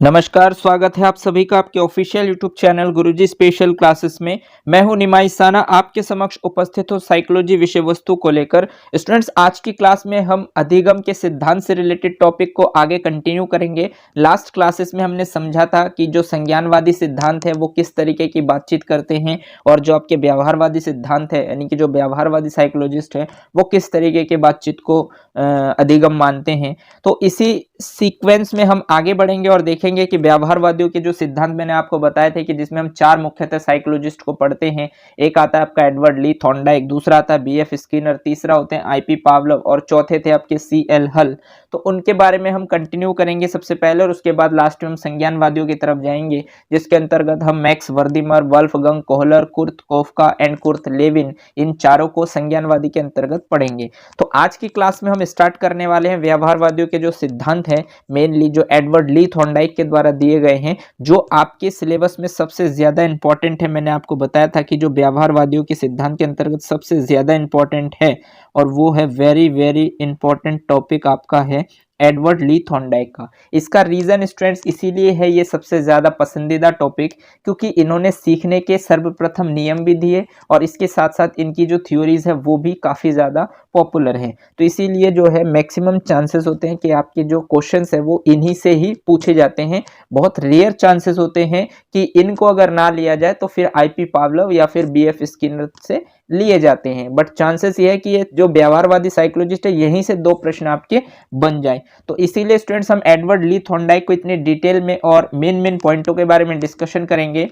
नमस्कार, स्वागत है आप सभी का आपके ऑफिशियल यूट्यूब चैनल गुरुजी स्पेशल क्लासेस में। मैं हूं निमाई साना आपके समक्ष उपस्थित हूं साइकोलॉजी विषय वस्तु को लेकर। स्टूडेंट्स, आज की क्लास में हम अधिगम के सिद्धांत से रिलेटेड टॉपिक को आगे कंटिन्यू करेंगे। लास्ट क्लासेस में हमने समझा था कि जो संज्ञानवादी सिद्धांत है वो किस तरीके की बातचीत करते हैं और जो आपके व्यवहारवादी सिद्धांत है यानी कि जो व्यवहारवादी साइकोलॉजिस्ट है वो किस तरीके के बातचीत को अधिगम मानते हैं। तो इसी सीक्वेंस में हम आगे बढ़ेंगे और देखेंगे कि व्यवहारवादियों के जो सिद्धांत मैंने आपको बताए थे कि जिसमें हम चार मुख्यतः साइकोलॉजिस्ट को पढ़ते हैं। एक आता है आपका एडवर्ड ली थॉर्नडाइक, दूसरा आता है बीएफ स्किनर, तीसरा होते हैं आईपी पावलोव और चौथे थे आपके सीएल हल। तो उनके बारे में हम कंटिन्यू करेंगे सबसे पहले और उसके बाद लास्ट में हम संज्ञानवादियों की तरफ जाएंगे, जिसके अंतर्गत हम Max Wertheimer, Wolfgang Kohler, Kurt Koffka and Kurt Lewin, इन चारों को संज्ञानवादी के अंतर्गत पढ़ेंगे। तो आज की क्लास में हम स्टार्ट करने वाले हैं व्यवहारवादियों के जो सिद्धांत है, मेनली जो एडवर्ड ली थॉर्नडाइक के द्वारा दिए गए हैं, जो आपके सिलेबस में सबसे ज्यादा इंपॉर्टेंट है। मैंने आपको बताया था कि जो व्यवहारवादियों के सिद्धांत के अंतर्गत सबसे ज्यादा इंपॉर्टेंट है और वो है वेरी वेरी इंपॉर्टेंट टॉपिक आपका है एडवर्ड ली थॉर्नडाइक का। इसका रीजन स्टूडेंट्स इसीलिए है ये सबसे ज्यादा पसंदीदा टॉपिक, क्योंकि इन्होंने सीखने के सर्वप्रथम नियम भी दिए और इसके साथ साथ इनकी जो थ्योरीज है वो भी काफी ज्यादा पॉपुलर है। तो इसीलिए जो है मैक्सिमम चांसेस होते हैं कि आपके जो क्वेश्चंस है वो इन्हीं से ही पूछे जाते हैं। बहुत रेयर चांसेस होते हैं कि इनको अगर ना लिया जाए तो फिर आईपी पावलोव या फिर बीएफ स्किनर से लिए जाते हैं। बट चांसेस ये है कि ये जो व्यवहारवादी साइकोलॉजिस्ट है यहीं से दो प्रश्न आपके बन जाए। तो इसीलिए स्टूडेंट्स हम एडवर्ड ली थॉर्नडाइक को इतने डिटेल में और मेन पॉइंटों के बारे में डिस्कशन करेंगे।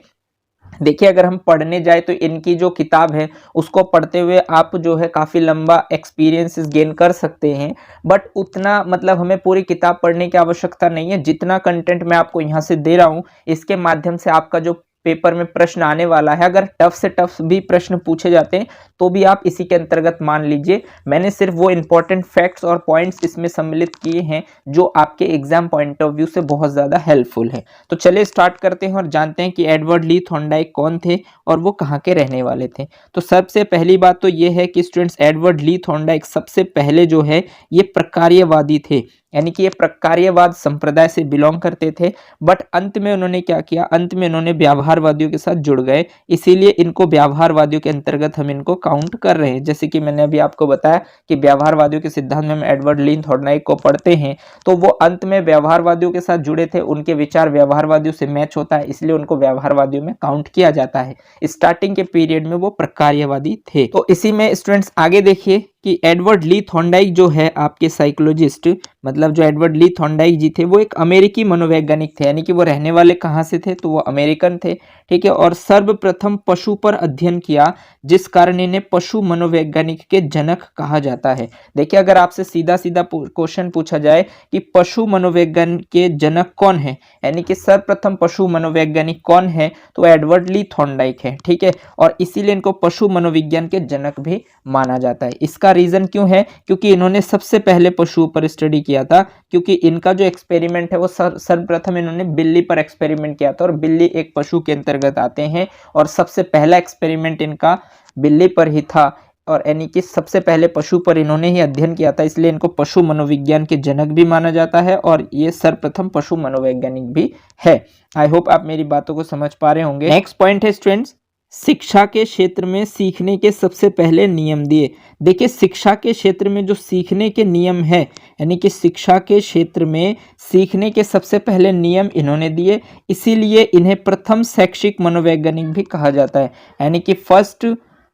देखिए, अगर हम पढ़ने जाए तो इनकी जो किताब है उसको पढ़ते हुए आप जो है काफ़ी लंबा एक्सपीरियंसेस गेन कर सकते हैं। बट उतना मतलब हमें पूरी किताब पढ़ने की आवश्यकता नहीं है। जितना कंटेंट मैं आपको यहाँ से दे रहा हूँ इसके माध्यम से आपका जो पेपर में प्रश्न आने वाला है, अगर टफ से टफ भी प्रश्न पूछे जाते हैं तो भी आप इसी के अंतर्गत मान लीजिए। मैंने सिर्फ वो इंपॉर्टेंट फैक्ट्स और पॉइंट्स इसमें सम्मिलित किए हैं जो आपके एग्जाम पॉइंट ऑफ व्यू से बहुत ज़्यादा हेल्पफुल है। तो चलिए स्टार्ट करते हैं और जानते हैं कि एडवर्ड ली थॉर्नडाइक कौन थे और वो कहाँ के रहने वाले थे। तो सबसे पहली बात तो ये है कि स्टूडेंट्स एडवर्ड ली थॉर्नडाइक सबसे पहले जो है ये प्रकार्यवादी थे, यानी कि ये प्रकार्यवाद संप्रदाय से बिलोंग करते थे। बट अंत में उन्होंने क्या किया, अंत में उन्होंने व्यवहारवादियों के साथ जुड़ गए, इसीलिए इनको व्यवहारवादियों के अंतर्गत हम इनको काउंट कर रहे हैं। जैसे कि मैंने अभी आपको बताया कि व्यवहारवादियों के सिद्धांत में हम एडवर्ड ली थॉर्नडाइक को पढ़ते हैं, तो वो अंत में व्यवहारवादियों के साथ जुड़े थे, उनके विचार व्यवहारवादियों से मैच होता है, इसलिए उनको व्यवहारवादियों में काउंट किया जाता है। स्टार्टिंग के पीरियड में वो प्रकार्यवादी थे। तो इसी में स्टूडेंट्स आगे देखिए कि एडवर्ड ली थॉर्नडाइक जो है आपके साइकोलॉजिस्ट, मतलब जो एडवर्ड ली थॉर्नडाइक जी थे वो एक अमेरिकी मनोवैज्ञानिक थे, यानी कि वो रहने वाले कहाँ से थे, तो वो अमेरिकन थे, ठीक है। और सर्वप्रथम पशु पर अध्ययन किया, जिस कारण इन्हें पशु मनोवैज्ञानिक के जनक कहा जाता है। देखिए, अगर आपसे सीधा सीधा क्वेश्चन पूछा जाए कि पशु मनोवैज्ञान के जनक कौन है, यानी कि सर्वप्रथम पशु मनोवैज्ञानिक कौन है, तो एडवर्ड ली थॉर्नडाइक है, ठीक है। और इसीलिए इनको पशु मनोविज्ञान के जनक भी माना जाता है। इसका रीजन क्यों है, क्योंकि इन्होंने सबसे पहले पशुओं पर स्टडी किया था, क्योंकि इनका जो एक्सपेरिमेंट है वो सर्वप्रथम इन्होंने बिल्ली पर एक्सपेरिमेंट किया था और बिल्ली एक पशु के अंतर्गत आते हैं और सबसे पहला एक्सपेरिमेंट इनका बिल्ली पर ही था और यानी कि सबसे पहले पशु पर इन्होंने ही अध्ययन किया था, इसलिए इनको पशु मनोविज्ञान के जनक भी माना जाता है और ये सर्वप्रथम पशु मनोवैज्ञानिक भी है। आई होप आप मेरी बातों को समझ पा रहे होंगे। नेक्स्ट पॉइंट है स्टूडेंट्स, शिक्षा के क्षेत्र में सीखने के सबसे पहले नियम दिए। देखिए, शिक्षा के क्षेत्र में जो सीखने के नियम है, यानी कि शिक्षा के क्षेत्र में सीखने के सबसे पहले नियम इन्होंने दिए, इसीलिए इन्हें प्रथम शैक्षिक मनोवैज्ञानिक भी कहा जाता है, यानी कि फर्स्ट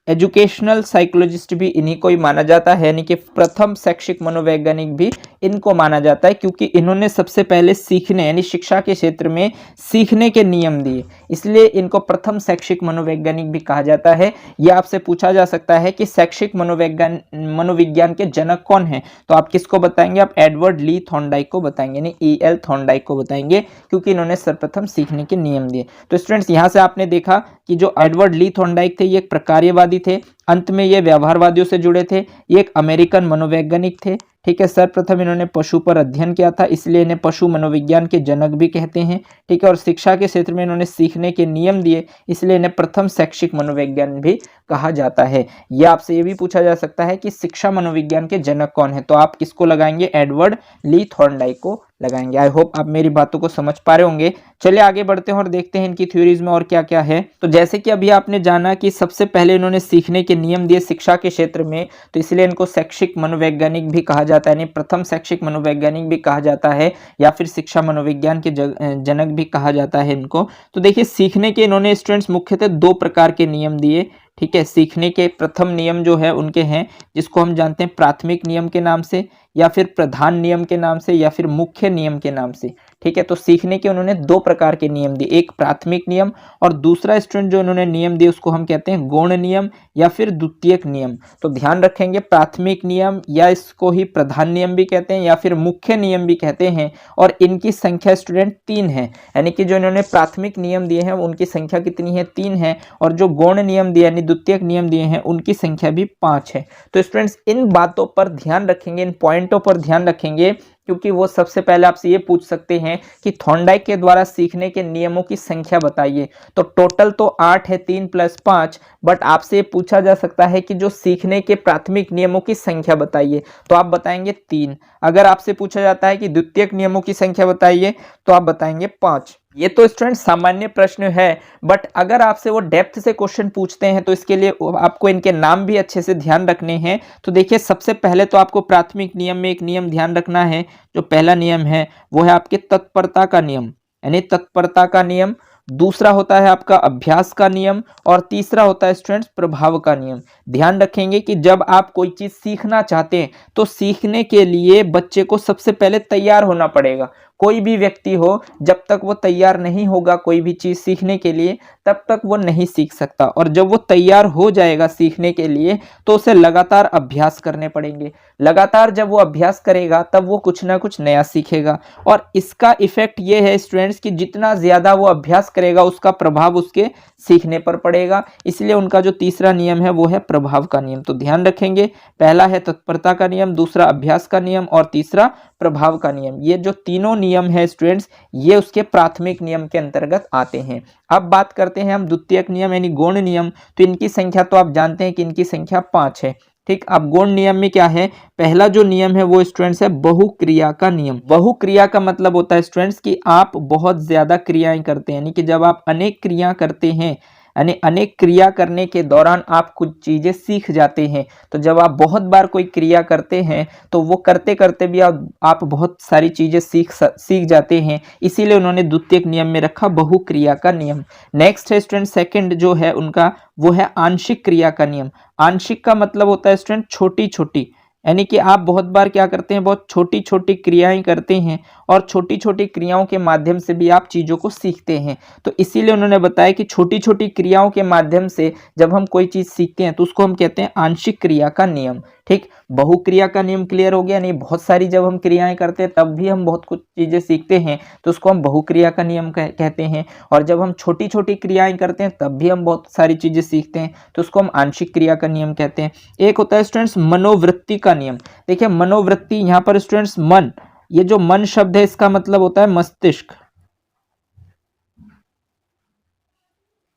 एजुकेशनल साइकोलॉजिस्ट भी इन्हीं को ही माना जाता है, यानी कि प्रथम शैक्षिक मनोवैज्ञानिक भी इनको माना जाता है, क्योंकि इन्होंने सबसे पहले सीखने यानी शिक्षा के क्षेत्र में सीखने के नियम दिए, इसलिए इनको प्रथम शैक्षिक मनोवैज्ञानिक भी कहा जाता है। यह आपसे पूछा जा सकता है कि शैक्षिक मनोविज्ञान के जनक कौन है, तो आप किसको बताएंगे, आप एडवर्ड ली थॉर्नडाइक को बताएंगे, यानी EL थॉर्नडाइक को बताएंगे, क्योंकि इन्होंने सर्वप्रथम सीखने के नियम दिए। तो स्टूडेंट्स, यहाँ से आपने देखा कि जो एडवर्ड ली थॉर्नडाइक थे ये एक प्रकार्यवादी थे, अंत में ये व्यवहारवादियों से जुड़े थे, ये एक अमेरिकन मनोवैज्ञानिक थे, ठीक है। सर्वप्रथम इन्होंने पशु पर अध्ययन किया था, इसलिए इन्हें पशु मनोविज्ञान के जनक भी कहते हैं, ठीक है। और शिक्षा के क्षेत्र में इन्होंने सीखने के नियम दिए, इसलिए इन्हें प्रथम शैक्षिक मनोविज्ञान भी कहा जाता है। यह आपसे ये भी पूछा जा सकता है कि शिक्षा मनोविज्ञान के जनक कौन है, तो आप किसको लगाएंगे, एडवर्ड ली थॉर्नडाइक को लगाएंगे। आई होप आप मेरी बातों को समझ पा रहे होंगे। चलिए आगे बढ़ते हैं और देखते हैं इनकी थ्योरीज में और क्या क्या है। तो जैसे कि अभी आपने जाना कि सबसे पहले इन्होंने सीखने के नियम दिए शिक्षा के क्षेत्र में, तो इसलिए इनको शैक्षिक मनोवैज्ञानिक भी कहा जाता है, यानी प्रथम शैक्षिक मनोवैज्ञानिक भी कहा जाता है, या फिर शिक्षा मनोविज्ञान के जनक भी कहा जाता है इनको। तो देखिए सीखने के इन्होंने स्टूडेंट्स मुख्यतः दो प्रकार के नियम दिए। ठीक है, सीखने के प्रथम नियम जो है उनके हैं जिसको हम जानते हैं प्राथमिक नियम के नाम से, या फिर प्रधान नियम के नाम से, या फिर मुख्य नियम के नाम से। ठीक है, तो सीखने के उन्होंने दो प्रकार के नियम दिए, एक प्राथमिक नियम और दूसरा स्टूडेंट जो उन्होंने नियम दिए उसको हम कहते हैं गौण नियम या फिर द्वितीयक नियम। तो ध्यान रखेंगे प्राथमिक नियम या इसको ही प्रधान नियम भी कहते हैं या फिर मुख्य नियम भी कहते हैं, और इनकी संख्या स्टूडेंट 3 है। यानी कि जो इन्होंने प्राथमिक नियम दिए हैं उनकी संख्या कितनी है, 3 है, और जो गौण नियम दिए यानी द्वितीयक नियम दिए हैं उनकी संख्या भी 5 है। तो स्टूडेंट्स इन बातों पर ध्यान रखेंगे, इन पॉइंटों पर ध्यान रखेंगे, क्योंकि वो सबसे पहले आपसे ये पूछ सकते हैं कि थॉर्नडाइक के द्वारा सीखने के नियमों की संख्या बताइए। तो टोटल तो 8 है, 3 + 5, बट आपसे ये पूछा जा सकता है कि जो सीखने के प्राथमिक नियमों की संख्या बताइए, तो आप बताएंगे 3। अगर आपसे पूछा जाता है कि द्वितीयक नियमों की संख्या बताइए तो आप बताएंगे 5। ये तो स्टूडेंट सामान्य प्रश्न है, बट अगर आपसे वो डेप्थ से क्वेश्चन पूछते हैं तो इसके लिए आपको इनके नाम भी अच्छे से ध्यान रखने हैं। तो देखिए सबसे पहले तो आपको प्राथमिक नियम में एक नियम ध्यान रखना है। जो पहला नियम है वो है आपके तत्परता का नियम, यानी तत्परता का नियम। दूसरा होता है आपका अभ्यास का नियम, और तीसरा होता है स्टूडेंट्स प्रभाव का नियम। ध्यान रखेंगे कि जब आप कोई चीज सीखना चाहते हैं तो सीखने के लिए बच्चे को सबसे पहले तैयार होना पड़ेगा। कोई भी व्यक्ति हो, जब तक वो तैयार नहीं होगा कोई भी चीज सीखने के लिए तब तक वो नहीं सीख सकता, और जब वो तैयार हो जाएगा सीखने के लिए तो उसे लगातार अभ्यास करने पड़ेंगे। लगातार जब वो अभ्यास करेगा तब वो कुछ ना कुछ नया सीखेगा, और इसका इफेक्ट ये है स्टूडेंट्स कि जितना ज्यादा वो अभ्यास करेगा उसका प्रभाव उसके सीखने पर पड़ेगा। इसलिए उनका जो तीसरा नियम है वो है प्रभाव का नियम। तो ध्यान रखेंगे, पहला है तत्परता का नियम, दूसरा अभ्यास का नियम, और तीसरा प्रभाव का नियम। ये जो तीनों नियम है स्टूडेंट्स ये उसके प्राथमिक नियम के अंतर्गत आते हैं। अब बात करते हैं हम द्वितीयक नियम यानी गौण नियम। तो इनकी संख्या तो आप जानते हैं कि इनकी संख्या 5 है। ठीक, अब गौण नियम में क्या है, पहला जो नियम है वो स्टूडेंट्स है बहुक्रिया का नियम। बहुक्रिया का मतलब होता है स्टूडेंट्स कि आप बहुत ज्यादा क्रियाएं करते हैं, यानी कि जब आप अनेक क्रिया करते हैं, यानी अनेक क्रिया करने के दौरान आप कुछ चीजें सीख जाते हैं। तो जब आप बहुत बार कोई क्रिया करते हैं तो वो करते करते भी आप बहुत सारी चीजें सीख जाते हैं। इसीलिए उन्होंने द्वितीयक नियम में रखा बहुक्रिया का नियम। नेक्स्ट है स्टूडेंट सेकंड जो है उनका वो है आंशिक क्रिया का नियम। आंशिक का मतलब होता है स्टूडेंट छोटी छोटी, यानी कि आप बहुत बार क्या करते हैं, बहुत छोटी छोटी क्रियाएं करते हैं, और छोटी छोटी क्रियाओं के माध्यम से भी आप चीज़ों को सीखते हैं। तो इसीलिए उन्होंने बताया कि छोटी छोटी क्रियाओं के माध्यम से जब हम कोई चीज़ सीखते हैं तो उसको हम कहते हैं आंशिक क्रिया का नियम। ठीक, बहुक्रिया का नियम क्लियर हो गया। नहीं, बहुत सारी जब हम क्रियाएं करते हैं तब भी हम बहुत कुछ चीज़ें सीखते हैं तो उसको हम बहुक्रिया का नियम कहते हैं, और जब हम छोटी छोटी क्रियाएं करते हैं तब भी हम बहुत सारी चीज़ें सीखते हैं तो उसको हम आंशिक क्रिया का नियम कहते हैं। एक होता है स्टूडेंट्स मनोवृत्ति का नियम। देखिए मनोवृत्ति, यहाँ पर स्टूडेंट्स मन, ये जो मन शब्द है इसका मतलब होता है मस्तिष्क।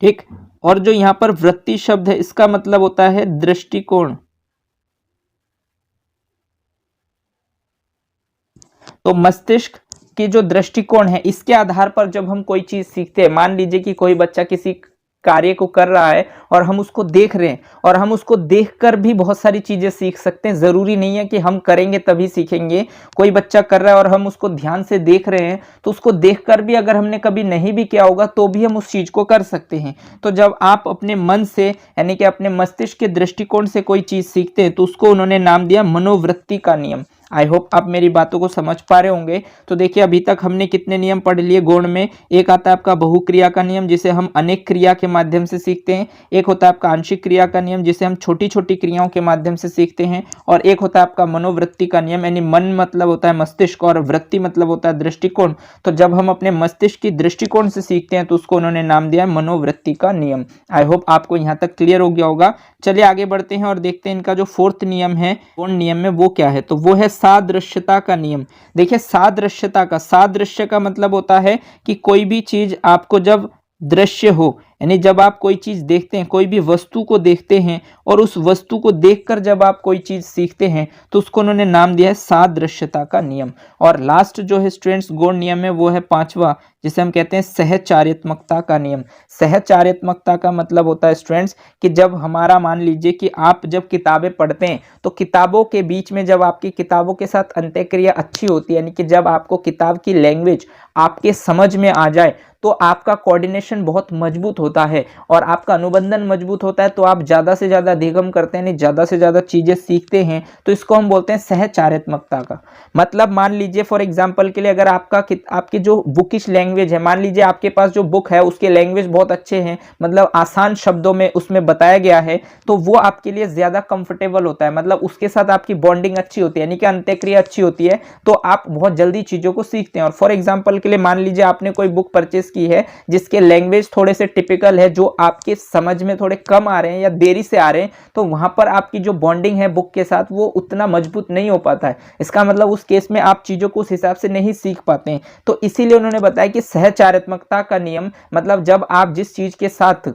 ठीक, और जो यहाँ पर वृत्ति शब्द है इसका मतलब होता है दृष्टिकोण। तो मस्तिष्क की जो दृष्टिकोण है इसके आधार पर जब हम कोई चीज सीखते हैं, मान लीजिए कि कोई बच्चा किसी कार्य को कर रहा है और हम उसको देख रहे हैं, और हम उसको देखकर भी बहुत सारी चीजें सीख सकते हैं। जरूरी नहीं है कि हम करेंगे तभी सीखेंगे। कोई बच्चा कर रहा है और हम उसको ध्यान से देख रहे हैं तो उसको देखकर भी अगर हमने कभी नहीं भी किया होगा तो भी हम उस चीज को कर सकते हैं। तो जब आप अपने मन से यानी कि अपने मस्तिष्क के दृष्टिकोण से कोई चीज सीखते हैं तो उसको उन्होंने नाम दिया मनोवृत्ति का नियम। आई होप आप मेरी बातों को समझ पा रहे होंगे। तो देखिए अभी तक हमने कितने नियम पढ़ लिए गौण में। एक आता है आपका बहुक्रिया का नियम जिसे हम अनेक क्रिया के माध्यम से सीखते हैं। एक होता है आपका आंशिक क्रिया का नियम जिसे हम छोटी छोटी क्रियाओं के माध्यम से सीखते हैं। और एक होता है आपका मनोवृत्ति का नियम, यानी मन मतलब होता है मस्तिष्क और वृत्ति मतलब होता है दृष्टिकोण। तो जब हम अपने मस्तिष्क की दृष्टिकोण से सीखते हैं तो उसको उन्होंने नाम दिया है मनोवृत्ति का नियम। आई होप आपको यहाँ तक क्लियर हो गया होगा। चलिए आगे बढ़ते हैं और देखते हैं इनका जो फोर्थ नियम है गौण नियम में वो क्या है। तो वो है सादृश्यता का नियम। देखिए सादृश्यता का, सादृश्य का मतलब होता है कि कोई भी चीज आपको जब दृश्य हो, यानी जब आप कोई चीज देखते हैं, कोई भी वस्तु को देखते हैं और उस वस्तु को देखकर जब आप कोई चीज सीखते हैं तो उसको उन्होंने नाम दिया है सादृश्यता का नियम। और लास्ट जो है स्टूडेंट्स गौण नियम है वो है पांचवा, जिसे हम कहते हैं सहचार्यात्मकता का नियम। सहचार्यात्मकता का मतलब होता है स्टूडेंट्स कि जब हमारा, मान लीजिए कि आप जब किताबें पढ़ते हैं तो किताबों के बीच में जब आपकी किताबों के साथ अंतःक्रिया अच्छी होती है, यानी कि जब आपको किताब की लैंग्वेज आपके समझ में आ जाए तो आपका कोऑर्डिनेशन बहुत मजबूत होता है और आपका अनुबंधन मजबूत होता है, तो आप ज़्यादा से ज़्यादा अधिगम करते हैं, ज़्यादा से ज़्यादा चीज़ें सीखते हैं। तो इसको हम बोलते हैं सहचार्यात्मकता का। मतलब मान लीजिए फॉर एग्जांपल के लिए अगर आपकी जो बुकिश लैंग्वेज है, मान लीजिए आपके पास जो बुक है उसके लैंग्वेज बहुत अच्छे हैं, मतलब आसान शब्दों में उसमें बताया गया है, तो वो आपके लिए ज़्यादा कंफर्टेबल होता है, मतलब उसके साथ आपकी बॉन्डिंग अच्छी होती है, यानी कि अंतःक्रिया अच्छी होती है, तो आप बहुत जल्दी चीज़ों को सीखते हैं। और फॉर एग्जाम्पल के लिए मान लीजिए आपने कोई बुक परचेस की है जिसके लैंग्वेज थोड़े से टिपिकल है, जो आपके समझ में थोड़े कम आ रहे हैं या देरी से आ रहे हैं, तो वहां पर आपकी जो बॉन्डिंग है बुक के साथ वो उतना मजबूत नहीं हो पाता है। इसका मतलब उस केस में आप चीजों को उस हिसाब से नहीं सीख पाते हैं। तो इसीलिए उन्होंने बताया कि सहचार्यात्मकता का नियम मतलब जब आप जिस चीज के साथ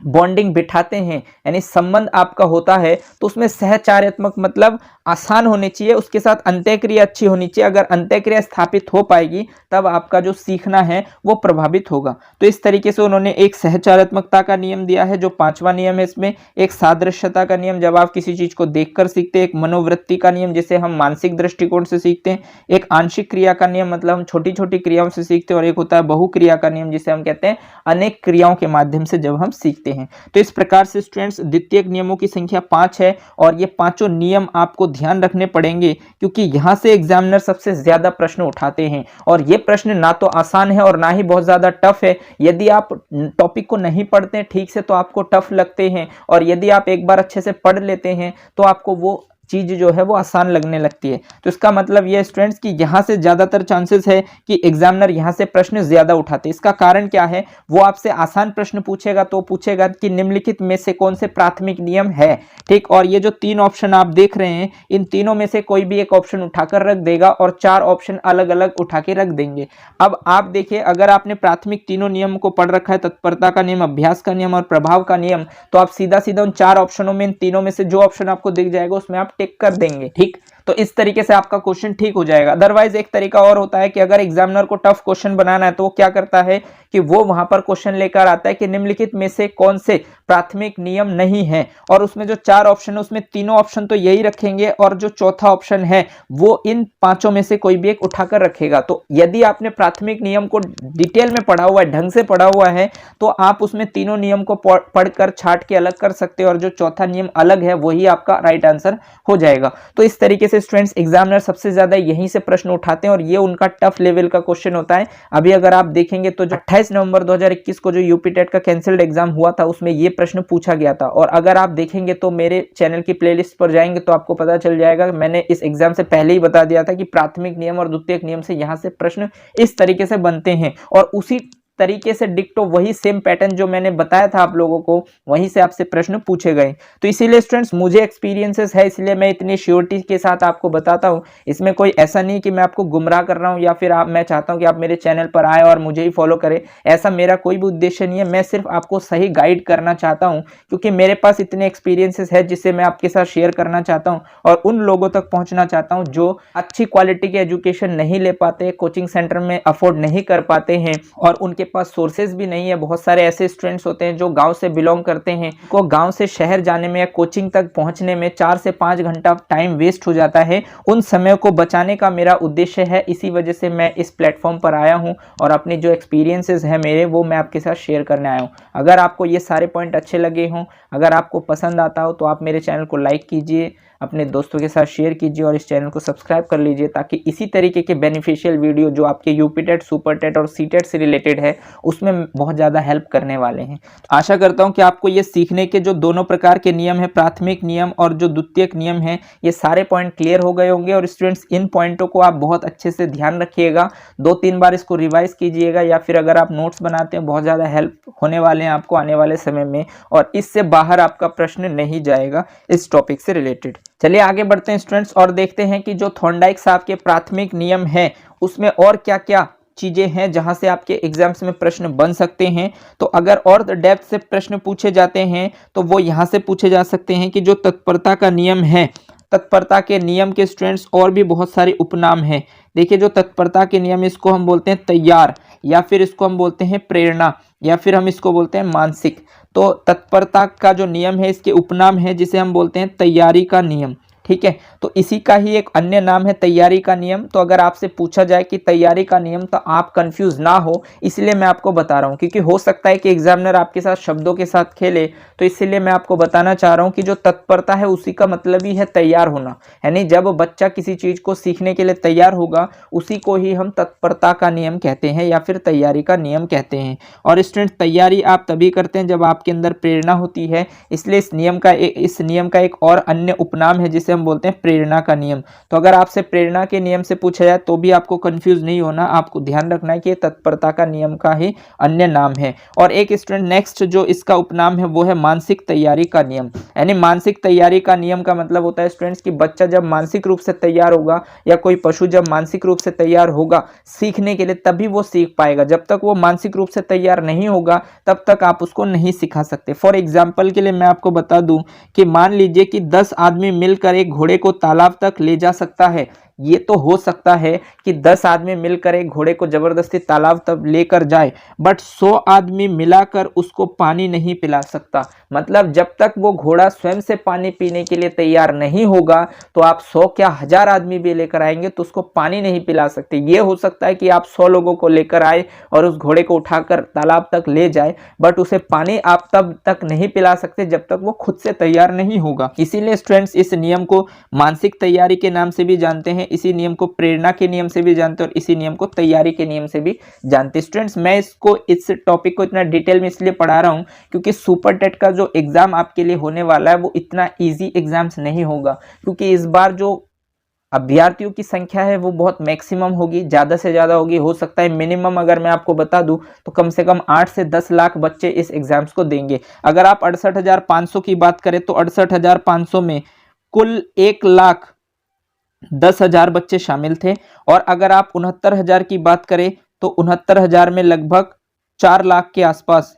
बॉन्डिंग बिठाते हैं, यानी संबंध आपका होता है, तो उसमें सहचार्यात्मक मतलब आसान होनी चाहिए, उसके साथ अंतःक्रिया अच्छी होनी चाहिए। अगर अंतःक्रिया स्थापित हो पाएगी तब आपका जो सीखना है वो प्रभावित होगा। तो इस तरीके से उन्होंने एक सहचार्यात्मकता का नियम दिया है जो पांचवा नियम है, इसमें एक सादृश्यता का नियम जब आप किसी चीज को देखकर सीखते हैं, एक मनोवृत्ति का नियम जिसे हम मानसिक दृष्टिकोण से सीखते हैं, एक आंशिक क्रिया का नियम मतलब हम छोटी छोटी क्रियाओं से सीखते हैं, और एक होता है बहुक्रिया का नियम जिसे हम कहते हैं अनेक क्रियाओं के माध्यम से जब हम सीखते हैं। तो इस प्रकार से स्टूडेंट्स द्वितीयक नियमों की संख्या 5 है और ये पांचों नियम आपको ध्यान रखने पड़ेंगे, क्योंकि यहां से एग्जामिनर सबसे ज्यादा प्रश्न उठाते हैं और ये प्रश्न ना तो आसान है और ना ही बहुत ज्यादा टफ है। यदि आप टॉपिक को नहीं पढ़ते हैं ठीक से तो आपको टफ लगते हैं, और यदि आप एक बार अच्छे से पढ़ लेते हैं तो आपको वो चीज जो है वो आसान लगने लगती है। तो इसका मतलब ये स्टूडेंट्स कि यहाँ से ज्यादातर चांसेस है कि एग्जामिनर यहाँ से प्रश्न ज्यादा उठाते हैं। इसका कारण क्या है, वो आपसे आसान प्रश्न पूछेगा तो पूछेगा कि निम्नलिखित में से कौन से प्राथमिक नियम है, ठीक। और ये जो तीन ऑप्शन आप देख रहे हैं इन तीनों में से कोई भी एक ऑप्शन उठाकर रख देगा और चार ऑप्शन अलग अलग उठा के रख देंगे। अब आप देखिए, अगर आपने प्राथमिक तीनों नियम को पढ़ रखा है, तत्परता का नियम, अभ्यास का नियम और प्रभाव का नियम, तो आप सीधा सीधा उन चार ऑप्शनों में इन तीनों में से जो ऑप्शन आपको दिख जाएगा उसमें आप टिक कर देंगे, ठीक। तो इस तरीके से आपका क्वेश्चन ठीक हो जाएगा। अदरवाइज एक तरीका और होता है कि अगर एग्जामिनर को टफ क्वेश्चन बनाना है तो वो क्या करता है कि वो वहां पर क्वेश्चन लेकर आता है कि निम्नलिखित में से कौन से प्राथमिक नियम नहीं है, और उसमें जो चार ऑप्शन है उसमें तीनों ऑप्शन तो यही रखेंगे और जो चौथा ऑप्शन है वो इन पांचों में से कोई भी एक उठाकर रखेगा। तो यदि आपने प्राथमिक नियम को डिटेल में पढ़ा हुआ है, ढंग से पढ़ा हुआ है, तो आप उसमें तीनों नियम को पढ़कर छाट के अलग कर सकते हो और जो चौथा नियम अलग है वही आपका राइट आंसर हो जाएगा। तो इस तरीके से स्टूडेंट्स एग्जामिनर सबसे ज्यादा यहीं से प्रश्न उठाते हैं और ये उनका टफ लेवल का क्वेश्चन होता है। अभी अगर आप देखेंगे तो जो 28 नवंबर 2021 को जो यूपी टेट का कैंसिल्ड एग्जाम हुआ था उसमें ये प्रश्न पूछा गया था, और अगर आप देखेंगे तो मेरे चैनल की प्लेलिस्ट पर जाएंगे तो आपको पता चल जाएगा, मैंने इस एग्जाम से पहले ही बता दिया था कि प्राथमिक नियम और द्वितीयक नियम से यहाँ से प्रश्न इस तरीके से बनते हैं, और उसी तरीके से डिक्टो वही सेम पैटर्न जो मैंने बताया था आप लोगों को वहीं से आपसे प्रश्न पूछे गए। तो इसीलिए स्टूडेंट्स मुझे एक्सपीरियंसेस है इसलिए मैं इतनी श्योरिटी के साथ आपको बताता हूं। इसमें कोई ऐसा नहीं कि मैं आपको गुमराह कर रहा हूं या फिर मैं चाहता हूं कि आप मेरे चैनल पर आए और मुझे ही फॉलो करें, ऐसा मेरा कोई भी उद्देश्य नहीं है। मैं सिर्फ आपको सही गाइड करना चाहता हूँ क्योंकि मेरे पास इतने एक्सपीरियंसेस है जिससे मैं आपके साथ शेयर करना चाहता हूँ और उन लोगों तक पहुँचना चाहता हूँ जो अच्छी क्वालिटी की एजुकेशन नहीं ले पाते, कोचिंग सेंटर में अफोर्ड नहीं कर पाते हैं और उनके पास सोर्सेज भी नहीं है। बहुत सारे ऐसे स्टूडेंट्स होते हैं जो गांव से बिलोंग करते हैं, को गांव से शहर जाने में या कोचिंग तक पहुंचने में 4 से 5 घंटा टाइम वेस्ट हो जाता है। उन समय को बचाने का मेरा उद्देश्य है, इसी वजह से मैं इस प्लेटफॉर्म पर आया हूं और अपने जो एक्सपीरियंसेस है मेरे वो मैं आपके साथ शेयर करने आया हूं। अगर आपको ये सारे पॉइंट अच्छे लगे हों, अगर आपको पसंद आता हो तो आप मेरे चैनल को लाइक कीजिए, अपने दोस्तों के साथ शेयर कीजिए और इस चैनल को सब्सक्राइब कर लीजिए ताकि इसी तरीके के बेनिफिशियल वीडियो जो आपके यूपी टेट, सुपर टेट और सी टेट से रिलेटेड है उसमें बहुत ज़्यादा हेल्प करने वाले हैं। आशा करता हूं कि आपको ये सीखने के जो दोनों प्रकार के नियम है, प्राथमिक नियम और जो द्वितीयक नियम है, ये सारे पॉइंट क्लियर हो गए होंगे। और स्टूडेंट्स इन पॉइंटों को आप बहुत अच्छे से ध्यान रखिएगा, 2-3 बार इसको रिवाइज कीजिएगा या फिर अगर आप नोट्स बनाते हैं बहुत ज़्यादा हेल्प होने वाले हैं आपको आने वाले समय में, और इससे बाहर आपका प्रश्न नहीं जाएगा इस टॉपिक से रिलेटेड। चलिए आगे बढ़ते हैं स्टूडेंट्स और देखते हैं कि जो थॉर्नडाइक साहब के प्राथमिक नियम हैं उसमें और क्या क्या चीजें हैं जहां से आपके एग्जाम्स में प्रश्न बन सकते हैं। तो अगर और डेप्थ से प्रश्न पूछे जाते हैं तो वो यहाँ से पूछे जा सकते हैं कि जो तत्परता का नियम है, तत्परता के नियम के स्टूडेंट्स और भी बहुत सारे उपनाम हैं। देखिए जो तत्परता के नियम, इसको हम बोलते हैं तैयार, या फिर इसको हम बोलते हैं प्रेरणा, या फिर हम इसको बोलते हैं मानसिक। तो तत्परता का जो नियम है इसके उपनाम है जिसे हम बोलते हैं तैयारी का नियम। ठीक है, तो इसी का ही एक अन्य नाम है तैयारी का नियम। तो अगर आपसे पूछा जाए कि तैयारी का नियम, तो आप कंफ्यूज ना हो, इसलिए मैं आपको बता रहा हूं, क्योंकि हो सकता है कि एग्जामिनर आपके साथ शब्दों के साथ खेले। तो इसीलिए मैं आपको बताना चाह रहा हूं कि जो तत्परता है उसी का मतलब ही है तैयार होना, यानी जब बच्चा किसी चीज को सीखने के लिए तैयार होगा उसी को ही हम तत्परता का नियम कहते हैं या फिर तैयारी का नियम कहते हैं। और स्टूडेंट, तैयारी आप तभी करते हैं जब आपके अंदर प्रेरणा होती है, इसलिए इस नियम का एक और अन्य उपनाम है जिसे हम बोलते हैं प्रेरणा का नियम। तो अगर आपसे प्रेरणा के नियम से पूछा जाए तो भी आपको कंफ्यूज नहीं होना, आपको ध्यान रखना है कि ये तत्परता का नियम का ही अन्य नाम है। और एक स्टूडेंट नेक्स्ट जो इसका उपनाम है वो है मानसिक तैयारी का नियम। यानी मानसिक तैयारी का नियम का मतलब होता है स्टूडेंट्स कि बच्चा जब मानसिक रूप से तैयार होगा या कोई पशु जब मानसिक रूप से तैयार होगा सीखने के लिए तभी वो सीख पाएगा। जब तक वो मानसिक रूप से तैयार नहीं होगा तब तक आप उसको नहीं सिखा सकते। फॉर एग्जाम्पल के लिए मैं आपको बता दूं कि मान लीजिए कि 10 आदमी मिलकर एक घोड़े को तालाब तक ले जा सकता है। ये तो हो सकता है कि 10 आदमी मिलकर एक घोड़े को जबरदस्ती तालाब तक लेकर जाए, बट 100 आदमी मिलाकर उसको पानी नहीं पिला सकता। मतलब जब तक वो घोड़ा स्वयं से पानी पीने के लिए तैयार नहीं होगा तो आप 100 क्या 1000 आदमी भी लेकर आएंगे तो उसको पानी नहीं पिला सकते। ये हो सकता है कि आप 100 लोगों को लेकर आए और उस घोड़े को उठाकर तालाब तक ले जाए, बट उसे पानी आप तब तक नहीं पिला सकते जब तक वो खुद से तैयार नहीं होगा। इसीलिए स्टूडेंट्स इस नियम को मानसिक तैयारी के नाम से भी जानते हैं, इसी नियम को प्रेरणा के नियम से भी जानते हैं और इसी नियम को तैयारी के नियम से भी जानते हैं। स्टूडेंट्स, मैं इस टॉपिक को इतना डिटेल में इसलिए पढ़ा रहा हूं क्योंकि सुपर टेट का जो एग्जाम आपके लिए होने वाला है वो इतना इजी एग्जाम्स नहीं होगा, क्योंकि इस बार जो अभ्यर्थियों की संख्या है वो बहुत मैक्सिमम होगी, ज्यादा से ज्यादा होगी। हो सकता है मिनिमम अगर मैं आपको बता दूं तो कम से कम 8 से 10 लाख बच्चे इस एग्जाम्स को देंगे। अगर आप 68,500 की बात करें तो 68,500 में कुल 1,10,000 बच्चे शामिल थे, और अगर आप 69,000 की बात करें तो 69,000 में लगभग 4 लाख के आसपास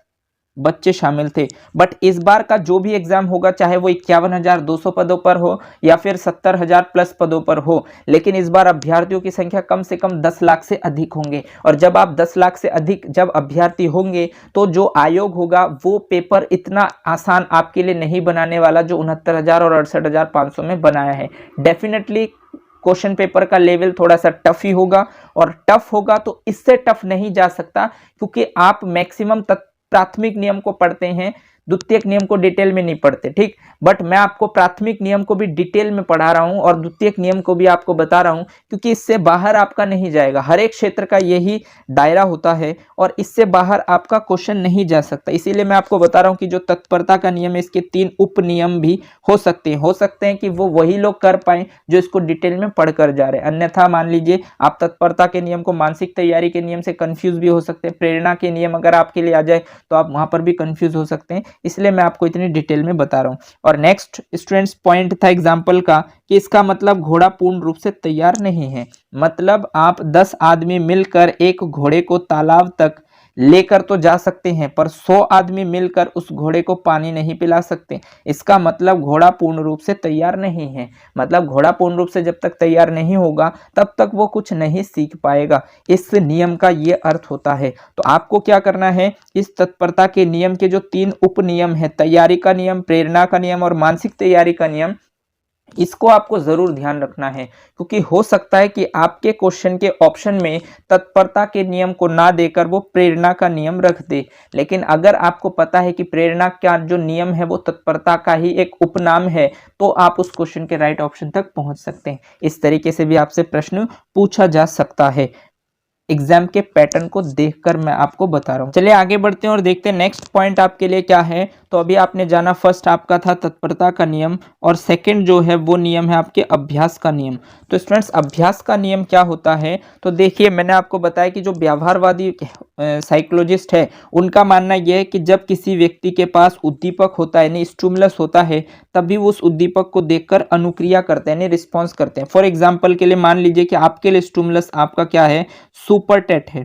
बच्चे शामिल थे। बट इस बार का जो भी एग्जाम होगा, चाहे वो 51,200 पदों पर हो या फिर 70,000 प्लस पदों पर हो, लेकिन इस बार अभ्यर्थियों की संख्या कम से कम 10 लाख से अधिक होंगे। और जब आप 10 लाख से अधिक जब अभ्यर्थी होंगे तो जो आयोग होगा वो पेपर इतना आसान आपके लिए नहीं बनाने वाला जो 69,000 और 68,500 में बनाया है। डेफिनेटली क्वेश्चन पेपर का लेवल थोड़ा सा टफ ही होगा, और टफ होगा तो इससे टफ नहीं जा सकता, क्योंकि आप मैक्सिमम प्राथमिक नियम को पढ़ते हैं, द्वितीयक नियम को डिटेल में नहीं पढ़ते। ठीक, बट मैं आपको प्राथमिक नियम को भी डिटेल में पढ़ा रहा हूं और द्वितीयक नियम को भी आपको बता रहा हूं, क्योंकि इससे बाहर आपका नहीं जाएगा। हर एक क्षेत्र का यही दायरा होता है और इससे बाहर आपका क्वेश्चन नहीं जा सकता। इसीलिए मैं आपको बता रहा हूं कि जो तत्परता का नियम है इसके 3 उप नियम भी हो सकते हैं कि वो वही लोग कर पाए जो इसको डिटेल में पढ़कर जा रहे हैं। अन्यथा मान लीजिए आप तत्परता के नियम को मानसिक तैयारी के नियम से कंफ्यूज भी हो सकते हैं, प्रेरणा के नियम अगर आपके लिए आ जाए तो आप वहां पर भी कंफ्यूज हो सकते हैं, इसलिए मैं आपको इतनी डिटेल में बता रहा हूं। और नेक्स्ट स्टूडेंट्स पॉइंट था एग्जाम्पल का कि इसका मतलब घोड़ा पूर्ण रूप से तैयार नहीं है। मतलब आप 10 आदमी मिलकर एक घोड़े को तालाब तक लेकर तो जा सकते हैं, पर 100 आदमी मिलकर उस घोड़े को पानी नहीं पिला सकते। इसका मतलब घोड़ा पूर्ण रूप से तैयार नहीं है। मतलब घोड़ा पूर्ण रूप से जब तक तैयार नहीं होगा तब तक वो कुछ नहीं सीख पाएगा। इस नियम का ये अर्थ होता है। तो आपको क्या करना है, इस तत्परता के नियम के जो 3 उप नियम है, तैयारी का नियम, प्रेरणा का नियम और मानसिक तैयारी का नियम, इसको आपको जरूर ध्यान रखना है, क्योंकि हो सकता है कि आपके क्वेश्चन के ऑप्शन में तत्परता के नियम को ना देकर वो प्रेरणा का नियम रख दे। लेकिन अगर आपको पता है कि प्रेरणा का जो नियम है वो तत्परता का ही एक उपनाम है, तो आप उस क्वेश्चन के राइट ऑप्शन तक पहुंच सकते हैं। इस तरीके से भी आपसे प्रश्न पूछा जा सकता है। एग्जाम के पैटर्न को देखकर मैं आपको बता रहा हूँ। चलिए आगे बढ़ते हैं और देखते हैं नेक्स्ट पॉइंट आपके लिए क्या है। तो अभी आपने जाना, फर्स्ट आपका था तत्परता का नियम और सेकंड जो है वो नियम है आपके अभ्यास का नियम। तो स्टूडेंट्स, अभ्यास का नियम क्या होता है, तो देखिए मैंने आपको बताया कि जो व्यवहारवादी साइकोलॉजिस्ट है उनका मानना यह है कि जब किसी व्यक्ति के पास उद्दीपक होता है, यानी स्टिमुलस होता है, तभी वो उस उद्दीपक को देखकर अनुक्रिया करते हैं, यानी रिस्पॉन्स करते हैं। फॉर एग्जाम्पल के लिए मान लीजिए कि आपके लिए स्टिमुलस आपका क्या है, सुपर टेट है,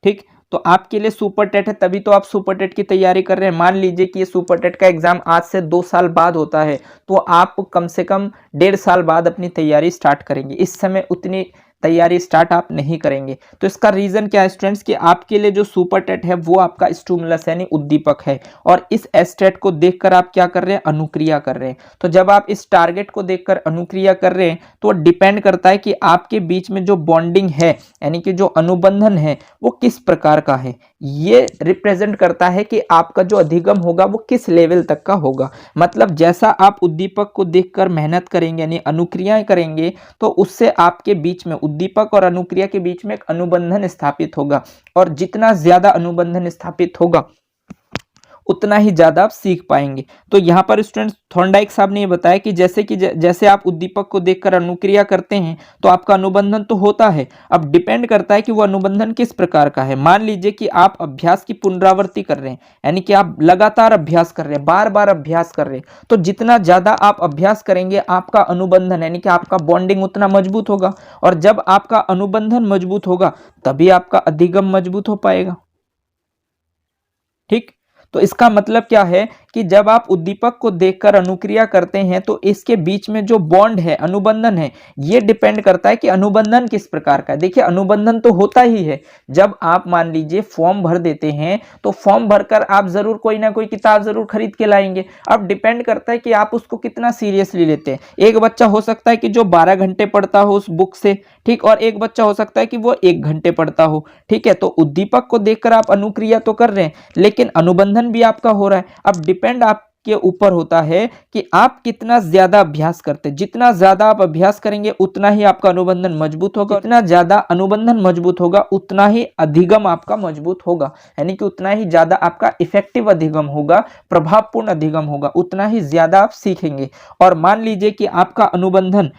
ठीक। तो आपके लिए सुपर टेट है, तभी तो आप सुपर टेट की तैयारी कर रहे हैं। मान लीजिए कि ये सुपर टेट का एग्जाम आज से 2 साल बाद होता है, तो आप कम से कम 1.5 साल बाद अपनी तैयारी स्टार्ट करेंगे। इस समय उतनी तैयारी स्टार्ट आप नहीं करेंगे। तो इसका रीजन क्या है स्टूडेंट्स, कि आपके लिए जो सुपर टेट है वो आपका स्टिमुलस यानी उद्दीपक है, और इस एस्टेट को देखकर आप क्या कर रहे हैं, अनुक्रिया कर रहे हैं। तो जब आप इस टारगेट को देखकर अनुक्रिया कर रहे हैं तो डिपेंड करता है कि आपके बीच में जो बॉन्डिंग है यानी कि जो अनुबंधन है वो किस प्रकार का है। ये रिप्रेजेंट करता है कि आपका जो अधिगम होगा वो किस लेवल तक का होगा। मतलब जैसा आप उद्दीपक को देखकर मेहनत करेंगे यानी अनुक्रियाएं करेंगे, तो उससे आपके बीच में उद्दीपक और अनुक्रिया के बीच में एक अनुबंधन स्थापित होगा, और जितना ज्यादा अनुबंधन स्थापित होगा उतना ही ज्यादा आप सीख पाएंगे। तो यहाँ पर स्टूडेंट्स थॉर्नडाइक साहब ने ये बताया कि जैसे आप उद्दीपक को देखकर अनुक्रिया करते हैं तो आपका अनुबंधन तो होता है, अब डिपेंड करता है कि वो अनुबंधन किस प्रकार का है। मान लीजिए कि आप अभ्यास की पुनरावृत्ति कर रहे हैं, यानी कि आप लगातार अभ्यास कर रहे हैं, बार बार अभ्यास कर रहे हैं, तो जितना ज्यादा आप अभ्यास करेंगे आपका अनुबंधन यानी कि आपका बॉन्डिंग उतना मजबूत होगा, और जब आपका अनुबंधन मजबूत होगा तभी आपका अधिगम मजबूत हो पाएगा, ठीक। तो इसका मतलब क्या है कि जब आप उद्दीपक को देखकर अनुक्रिया करते हैं तो इसके बीच में जो बॉन्ड है, अनुबंधन है, ये डिपेंड करता है कि अनुबंधन किस प्रकार का है। देखिए अनुबंधन तो होता ही है, जब आप मान लीजिए फॉर्म भर देते हैं तो फॉर्म भरकर आप जरूर कोई ना कोई किताब जरूर खरीद के लाएंगे। अब डिपेंड करता है कि आप उसको कितना सीरियसली लेते हैं। एक बच्चा हो सकता है कि जो 12 घंटे पढ़ता हो उस बुक से, ठीक, और एक बच्चा हो सकता है कि वो 1 घंटे पढ़ता हो, ठीक है। तो उद्दीपक को देखकर आप अनुक्रिया तो कर रहे हैं, लेकिन अनुबंधन भी आपका हो रहा है। अब डिपेंड आपके ऊपर होता है कि आप कितना ज्यादा अभ्यास करते हैं। जितना ज्यादा आप अभ्यास करेंगे उतना ही आपका अनुबंधन मजबूत होगा, जितना ज्यादा अनुबंधन मजबूत होगा उतना ही अधिगम आपका मजबूत होगा, यानी कि उतना ही ज्यादा आपका इफेक्टिव अधिगम होगा, प्रभावपूर्ण अधिगम होगा, उतना ही ज्यादा आप सीखेंगे। और मान लीजिए कि आपका अनुबंधन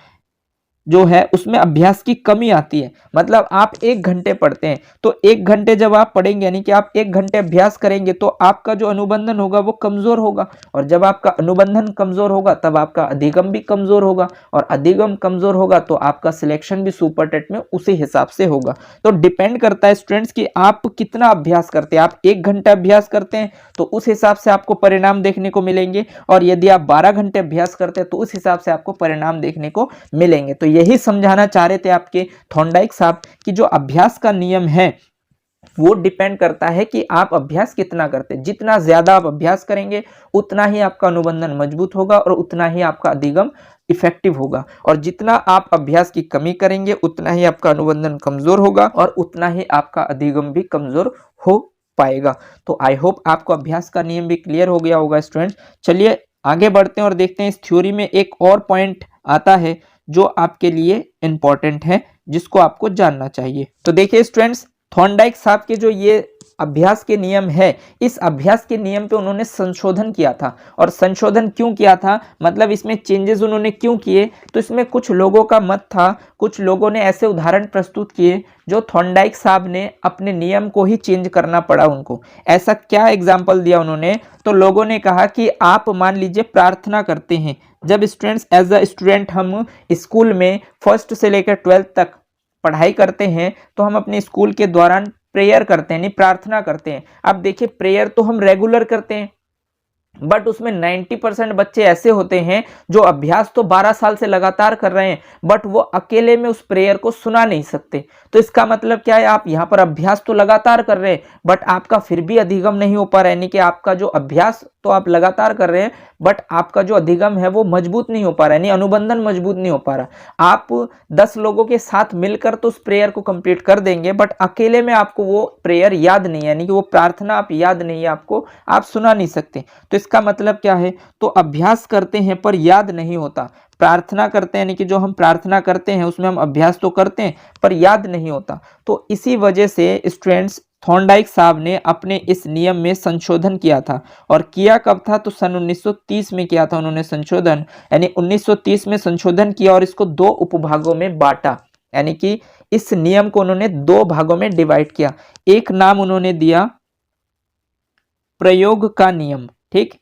जो है उसमें अभ्यास की कमी आती है, मतलब आप 1 घंटे पढ़ते हैं तो 1 घंटे जब आप पढ़ेंगे यानी कि आप 1 घंटे अभ्यास करेंगे तो आपका जो अनुबंधन होगा वो कमजोर होगा, और जब आपका अनुबंधन कमजोर होगा तब आपका अधिगम भी कमजोर होगा, और अधिगम कमजोर होगा तो आपका सिलेक्शन भी सुपर टेट में उसी हिसाब से होगा। तो डिपेंड करता है स्टूडेंट्स कि आप कितना अभ्यास करते हैं। आप 1 घंटा अभ्यास करते हैं तो उस हिसाब से आपको परिणाम देखने को मिलेंगे, और यदि आप 12 घंटे अभ्यास करते हैं तो उस हिसाब से आपको परिणाम देखने को मिलेंगे। तो यही समझाना चाह रहे थे आपके थॉर्नडाइक साहब कि जो अभ्यास का नियम है वो डिपेंड करता है कि आप अभ्यास कितना करते हैं। जितना ज्यादा आप अभ्यास करेंगे उतना ही आपका अनुबंधन मजबूत होगा और उतना ही आपका अधिगम इफेक्टिव होगा, और जितना आप अभ्यास की कमी करेंगे उतना ही आपका अनुबंधन कमजोर होगा और उतना ही आपका अधिगम भी कमजोर हो पाएगा। तो आई होप आपको अभ्यास का नियम भी क्लियर हो गया होगा स्टूडेंट्स। चलिए आगे बढ़ते हैं और देखते हैं इस थ्योरी में एक और पॉइंट आता है जो आपके लिए इंपॉर्टेंट है, जिसको आपको जानना चाहिए। तो देखिए स्टूडेंट्स, थॉर्नडाइक साहब के जो ये अभ्यास के नियम है, इस अभ्यास के नियम पे उन्होंने संशोधन किया था। और संशोधन क्यों किया था, मतलब इसमें चेंजेस उन्होंने क्यों किए, तो इसमें कुछ लोगों का मत था, कुछ लोगों ने ऐसे उदाहरण प्रस्तुत किए जो थॉर्नडाइक साहब ने अपने नियम को ही चेंज करना पड़ा उनको। ऐसा क्या एग्जाम्पल दिया उन्होंने, तो लोगों ने कहा कि आप मान लीजिए प्रार्थना करते हैं। जब स्टूडेंट्स एज अ स्टूडेंट हम स्कूल में 1st से लेकर 12th तक पढ़ाई करते हैं तो हम अपने स्कूल के दौरान प्रेयर करते हैं, नहीं प्रार्थना करते हैं। अब देखिए प्रेयर तो हम रेगुलर करते हैं, बट उसमें 90% बच्चे ऐसे होते हैं जो अभ्यास तो 12 साल से लगातार कर रहे हैं बट वो अकेले में उस प्रेयर को सुना नहीं सकते। तो इसका मतलब क्या है, आप यहाँ पर अभ्यास तो लगातार कर रहे हैं बट आपका फिर भी अधिगम नहीं हो पा रहा है, यानी कि आपका जो अभ्यास तो आप लगातार कर रहे हैं बट आपका जो अधिगम है वो मजबूत नहीं हो पा रहा है, यानी अनुबंधन मजबूत नहीं हो पा रहा। आप 10 लोगों के साथ मिलकर तो उस प्रेयर को कंप्लीट कर देंगे बट अकेले में आपको वो प्रेयर याद नहीं है, यानी कि वो प्रार्थना आप याद नहीं है आपको, आप सुना नहीं सकते। तो इसका मतलब क्या है, तो अभ्यास करते हैं पर याद नहीं होता, प्रार्थना करते हैं यानी कि जो हम प्रार्थना करते हैं उसमें हम अभ्यास तो करते हैं पर याद नहीं होता। तो इसी वजह से स्टूडेंट्स थॉर्नडाइक साहब ने अपने इस नियम में संशोधन किया था। और किया कब था, तो सन 1930 में किया था उन्होंने संशोधन, यानी 1930 में संशोधन किया और इसको 2 उपभागों में बांटा, यानी कि इस नियम को उन्होंने 2 भागों में डिवाइड किया। एक नाम उन्होंने दिया प्रयोग का नियम, ठीक,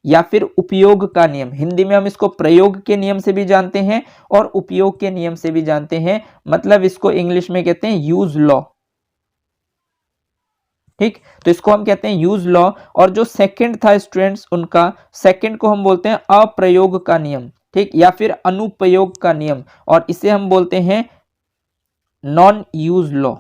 या फिर उपयोग का नियम। हिंदी में हम इसको प्रयोग के नियम से भी जानते हैं और उपयोग के नियम से भी जानते हैं, मतलब इसको इंग्लिश में कहते हैं यूज लॉ, ठीक, तो इसको हम कहते हैं यूज लॉ। और जो सेकंड था स्टूडेंट्स, उनका सेकंड को हम बोलते हैं अप्रयोग का नियम, ठीक, या फिर अनुप्रयोग का नियम, और इसे हम बोलते हैं नॉन यूज लॉ।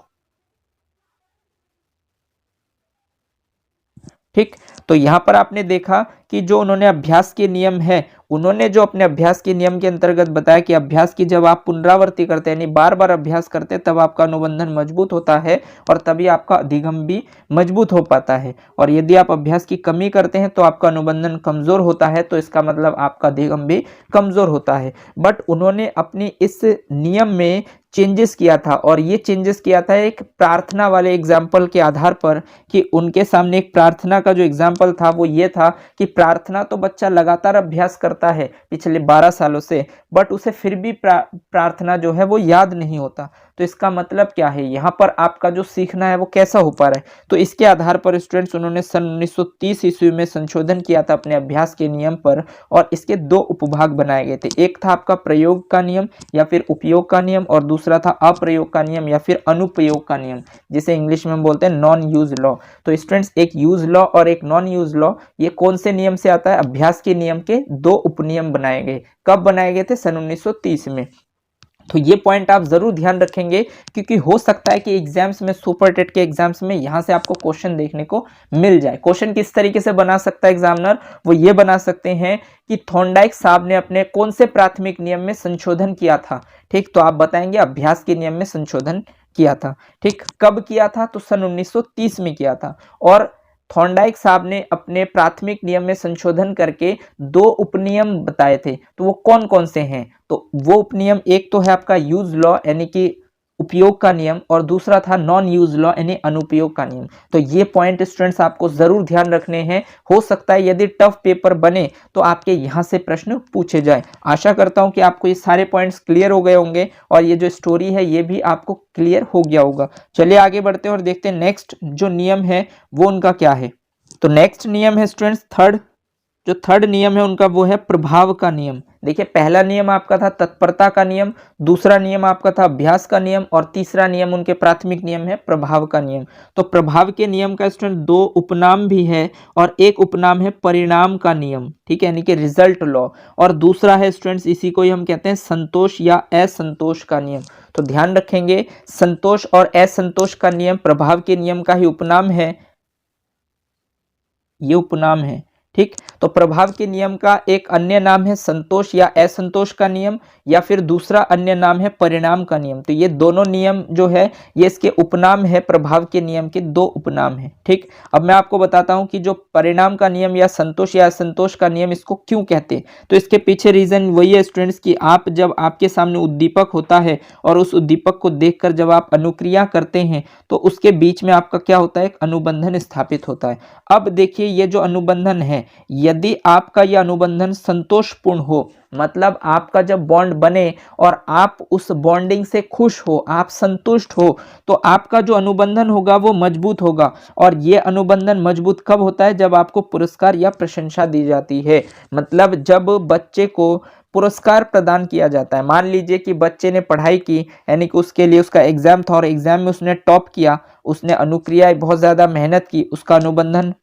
ठीक, तो यहां पर आपने देखा कि जो उन्होंने अभ्यास के नियम है, उन्होंने जो अपने अभ्यास के नियम के अंतर्गत बताया कि अभ्यास की जब आप पुनरावृत्ति करते हैं यानी बार बार अभ्यास करते हैं तब आपका अनुबंधन मजबूत होता है और तभी आपका अधिगम भी मजबूत हो पाता है। और यदि आप अभ्यास की कमी करते हैं तो आपका अनुबंधन कमजोर होता है, तो इसका मतलब आपका अधिगम भी कमजोर होता है। बट उन्होंने अपनी इस नियम में चेंजेस किया था, और ये चेंजेस किया था एक प्रार्थना वाले एग्जाम्पल के आधार पर, कि उनके सामने एक प्रार्थना का जो एग्जाम्पल था वो ये था कि प्रार्थना तो बच्चा लगातार अभ्यास करता है पिछले 12 सालों से, बट उसे फिर भी प्रार्थना जो है वो याद नहीं होता। तो इसका मतलब क्या है, यहाँ पर आपका जो सीखना है वो कैसा हो पा रहा है। तो इसके आधार पर स्टूडेंट्स उन्होंने सन 1930 ईस्वी में संशोधन किया था अपने अभ्यास के नियम पर, और इसके दो उपभाग बनाए गए थे। एक था आपका प्रयोग का नियम या फिर उपयोग का नियम, और दूसरा था अप्रयोग का नियम या फिर अनुप्रयोग का नियम, जिसे इंग्लिश में हम बोलते हैं नॉन यूज लॉ। तो स्टूडेंट्स एक यूज लॉ और एक नॉन यूज लॉ, ये कौन से नियम से आता है? अभ्यास के नियम के दो उपनियम बनाए गए। कब बनाए गए थे? सन 1930 में। तो ये पॉइंट आप जरूर ध्यान रखेंगे, क्योंकि हो सकता है कि एग्जाम्स में, सुपर टेट के एग्जाम्स में यहां से आपको क्वेश्चन देखने को मिल जाए। क्वेश्चन किस तरीके से बना सकता है एग्जामिनर? वो ये बना सकते हैं कि थॉर्नडाइक साहब ने अपने कौन से प्राथमिक नियम में संशोधन किया था। ठीक, तो आप बताएंगे अभ्यास के नियम में संशोधन किया था। ठीक, कब किया था? तो सन 1930 में किया था। और थॉर्नडाइक साहब ने अपने प्राथमिक नियम में संशोधन करके दो उपनियम बताए थे। तो वो कौन कौन से हैं? तो वो उपनियम, एक तो है आपका यूज लॉ यानी कि उपयोग का नियम, और दूसरा था नॉन यूज लॉ यानी अनुपयोग का नियम। तो ये पॉइंट स्टूडेंट्स आपको जरूर ध्यान रखने हैं। हो सकता है यदि टफ पेपर बने तो आपके यहां से प्रश्न पूछे जाए। आशा करता हूं कि आपको ये सारे पॉइंट्स क्लियर हो गए होंगे और ये जो स्टोरी है ये भी आपको क्लियर हो गया होगा। चलिए आगे बढ़ते हैं और देखते हैं नेक्स्ट जो नियम है वो उनका क्या है। तो नेक्स्ट नियम है स्टूडेंट्स थर्ड नियम है उनका, वो है प्रभाव का नियम। देखिए, पहला नियम आपका था तत्परता का नियम, दूसरा नियम आपका था अभ्यास का नियम, और तीसरा नियम उनके प्राथमिक नियम है प्रभाव का नियम। तो प्रभाव के नियम का स्टूडेंट दो उपनाम भी है, और एक उपनाम है परिणाम का नियम, ठीक है, यानी कि रिजल्ट लॉ, और दूसरा है स्टूडेंट्स इसी को ही हम कहते हैं संतोष या असंतोष का नियम। तो ध्यान रखेंगे, संतोष और असंतोष का नियम प्रभाव के नियम का ही उपनाम है, ये उपनाम है। ठीक, तो प्रभाव के नियम का एक अन्य नाम है संतोष या असंतोष का नियम, या फिर दूसरा अन्य नाम है परिणाम का नियम। तो ये दोनों नियम जो है ये इसके उपनाम है, प्रभाव के नियम के दो उपनाम है। ठीक, अब मैं आपको बताता हूं कि जो परिणाम का नियम या संतोष या असंतोष का नियम इसको क्यों कहते हैं। तो इसके पीछे रीजन वही है स्टूडेंट्स कि आप जब आपके सामने उद्दीपक होता है और उस उद्दीपक को देखकर जब आप अनुक्रिया करते हैं तो उसके बीच में आपका क्या होता है? एक अनुबंधन स्थापित होता है। अब देखिए, ये जो अनुबंधन है, यदि आपका यह अनुबंधन संतोषपूर्ण हो, मतलब आपका जब बॉन्ड बने और आप उस बॉन्डिंग से खुश हो, आप संतुष्ट हो, तो आपका जो अनुबंधन होगा वो मजबूत होगा। और ये अनुबंधन मजबूत कब होता है? जब आपको पुरस्कार या प्रशंसा दी जाती है। मतलब जब बच्चे को पुरस्कार प्रदान किया जाता है। मान लीजिए कि बच्चे ने पढ़ाई की, यानी कि उसके लिए उसका एग्जाम था और एग्जाम में उसने टॉप किया, उसने अनुक्रिया बहुत ज्यादा मेहनत की, उसका अनुबंधन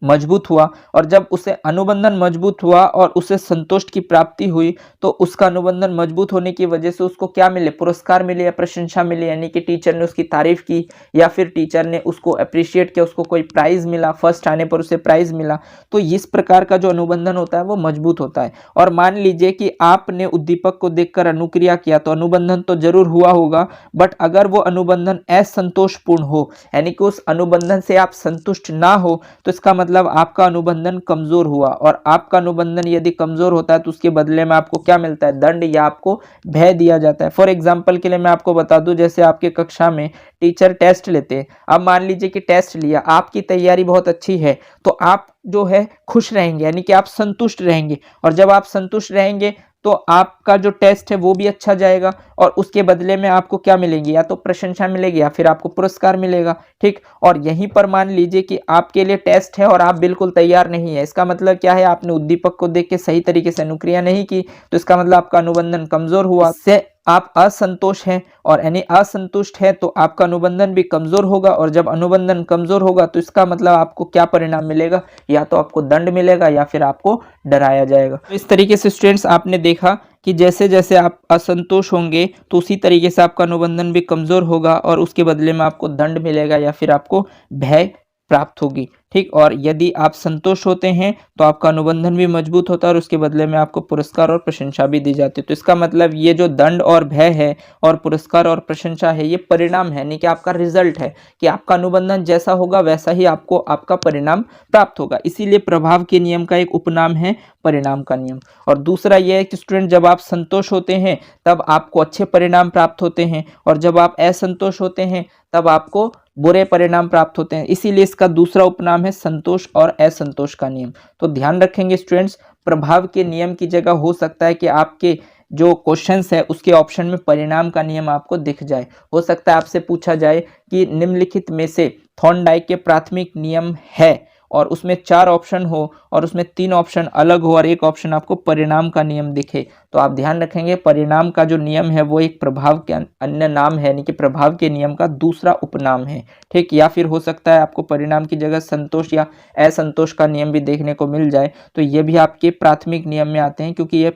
मजबूत हुआ, और जब उसे अनुबंधन मजबूत हुआ और उसे संतोष की प्राप्ति हुई, तो उसका अनुबंधन मजबूत होने की वजह से उसको क्या मिले? पुरस्कार मिले या प्रशंसा मिले, यानी कि टीचर ने उसकी तारीफ की या फिर टीचर ने उसको अप्रिशिएट किया, उसको कोई प्राइज मिला, फर्स्ट आने पर उसे प्राइज मिला। तो इस प्रकार का जो अनुबंधन होता है वो मजबूत होता है। और मान लीजिए कि आपने उद्दीपक को देखकर अनुक्रिया किया, तो अनुबंधन तो जरूर हुआ होगा, बट अगर वो अनुबंधन असंतोषपूर्ण हो, यानी कि उस अनुबंधन से आप संतुष्ट ना हो, तो इसका मतलब आपका अनुबंधन कमजोर हुआ। और आपका अनुबंधन यदि कमजोर होता है तो उसके बदले में आपको क्या मिलता है? दंड या आपको भय दिया जाता है। फॉर एग्जांपल के लिए मैं आपको बता दूं, जैसे आपके कक्षा में टीचर टेस्ट लेते हैं। अब मान लीजिए कि टेस्ट लिया, आपकी तैयारी बहुत अच्छी है, तो आप जो है खुश रहेंगे, यानी कि आप संतुष्ट रहेंगे। और जब आप संतुष्ट रहेंगे तो आपका जो टेस्ट है वो भी अच्छा जाएगा, और उसके बदले में आपको क्या मिलेगी? या तो प्रशंसा मिलेगी या फिर आपको पुरस्कार मिलेगा। ठीक, और यहीं पर मान लीजिए कि आपके लिए टेस्ट है और आप बिल्कुल तैयार नहीं है। इसका मतलब क्या है? आपने उद्दीपक को देख के सही तरीके से अनुक्रिया नहीं की, तो इसका मतलब आपका अनुबंधन कमजोर हुआ। इससे आप असंतोष हैं और यानी असंतुष्ट है तो आपका अनुबंधन भी कमजोर होगा, और जब अनुबंधन कमजोर होगा तो इसका मतलब आपको क्या परिणाम मिलेगा, या तो आपको दंड मिलेगा या फिर आपको डराया जाएगा। तो इस तरीके से स्टूडेंट्स आपने देखा कि जैसे जैसे आप असंतोष होंगे तो उसी तरीके से आपका अनुबंधन भी कमजोर होगा और उसके बदले में आपको दंड मिलेगा या फिर आपको भय प्राप्त होगी। ठीक, और यदि आप संतोष होते हैं तो आपका अनुबंधन भी मजबूत होता है और उसके बदले में आपको पुरस्कार और प्रशंसा भी दी जाती है। तो इसका मतलब ये जो दंड और भय है और पुरस्कार और प्रशंसा है, ये परिणाम है, यानी कि आपका रिजल्ट है कि आपका अनुबंधन जैसा होगा वैसा ही आपको आपका परिणाम प्राप्त होगा। इसीलिए प्रभाव के नियम का एक उपनाम है परिणाम का नियम। और दूसरा यह है कि स्टूडेंट, जब आप संतोष होते हैं तब आपको अच्छे परिणाम प्राप्त होते हैं, और जब आप असंतोष होते हैं तब आपको बुरे परिणाम प्राप्त होते हैं। इसीलिए इसका दूसरा उपनाम है संतोष और असंतोष का नियम। तो ध्यान रखेंगे स्टूडेंट्स, प्रभाव के नियम की जगह हो सकता है कि आपके जो क्वेश्चंस है उसके ऑप्शन में परिणाम का नियम आपको दिख जाए। हो सकता है आपसे पूछा जाए कि निम्नलिखित में से थॉर्नडाइक के प्राथमिक नियम है, और उसमें 4 ऑप्शन हो और उसमें 3 ऑप्शन अलग हो और एक ऑप्शन आपको परिणाम का नियम दिखे, तो आप ध्यान रखेंगे परिणाम का जो नियम है वो एक प्रभाव के अन्य नाम है, यानी कि प्रभाव के नियम का दूसरा उपनाम है। ठीक, या फिर हो सकता है आपको परिणाम की जगह संतोष या असंतोष का नियम भी देखने को मिल जाए, तो ये भी आपके प्राथमिक नियम में आते हैं क्योंकि ये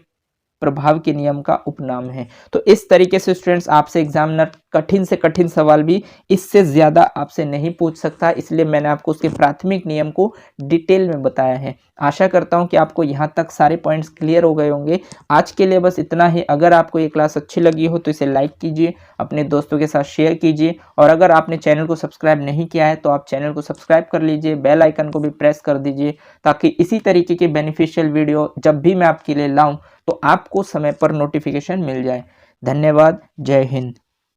प्रभाव के नियम का उपनाम है। तो इस तरीके से स्टूडेंट्स आपसे एग्जामिनर कठिन से कठिन सवाल भी इससे ज्यादा आपसे नहीं पूछ सकता, इसलिए मैंने आपको उसके प्राथमिक नियम को डिटेल में बताया है। आशा करता हूं कि आपको यहां तक सारे पॉइंट्स क्लियर हो गए होंगे। आज के लिए बस इतना ही। अगर आपको ये क्लास अच्छी लगी हो तो इसे लाइक कीजिए, अपने दोस्तों के साथ शेयर कीजिए, और अगर आपने चैनल को सब्सक्राइब नहीं किया है तो आप चैनल को सब्सक्राइब कर लीजिए, बेल आइकन को भी प्रेस कर दीजिए, ताकि इसी तरीके के बेनिफिशियल वीडियो जब भी मैं आपके लिए लाऊं तो आपको समय पर नोटिफिकेशन मिल जाए। धन्यवाद। जय हिंद।